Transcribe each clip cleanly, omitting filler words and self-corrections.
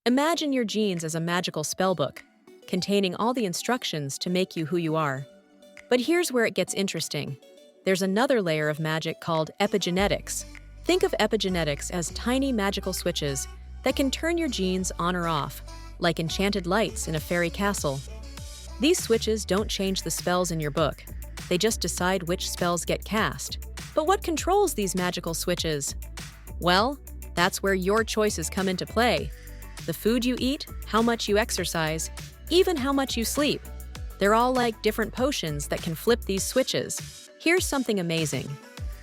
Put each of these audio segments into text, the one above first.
Imagine your genes as a magical spellbook, containing all the instructions to make you who you are. But here's where it gets interesting. There's another layer of magic called epigenetics. Think of epigenetics as tiny magical switches that can turn your genes on or off, like enchanted lights in a fairy castle. These switches don't change the spells in your book. They just decide which spells get cast. But what controls these magical switches? Well, that's where your choices come into play. The food you eat, how much you exercise, even how much you sleep. They're all like different potions that can flip these switches. Here's something amazing.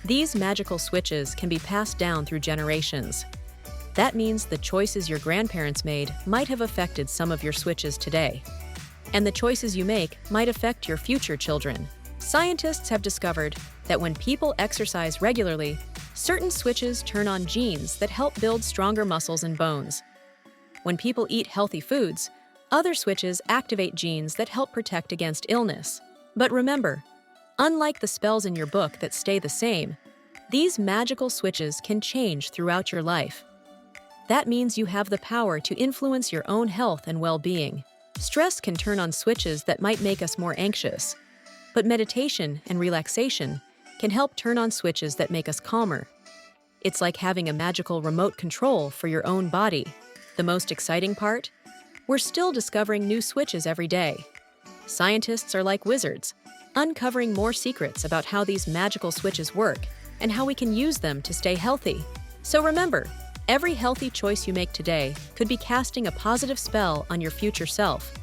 These magical switches can be passed down through generations. That means the choices your grandparents made might have affected some of your switches today. And the choices you make might affect your future children. Scientists have discovered that when people exercise regularly, certain switches turn on genes that help build stronger muscles and bones. When people eat healthy foods, other switches activate genes that help protect against illness. But remember, unlike the spells in your book that stay the same, these magical switches can change throughout your life. That means you have the power to influence your own health and well-being. Stress can turn on switches that might make us more anxious, but meditation and relaxation can help turn on switches that make us calmer. It's like having a magical remote control for your own body. The most exciting part? We're still discovering new switches every day. Scientists are like wizards, uncovering more secrets about how these magical switches work and how we can use them to stay healthy. So remember, every healthy choice you make today could be casting a positive spell on your future self.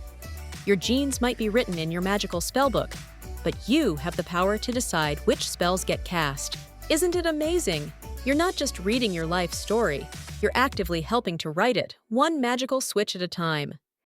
Your genes might be written in your magical spellbook, but you have the power to decide which spells get cast. Isn't it amazing? You're not just reading your life story, you're actively helping to write it, one magical switch at a time.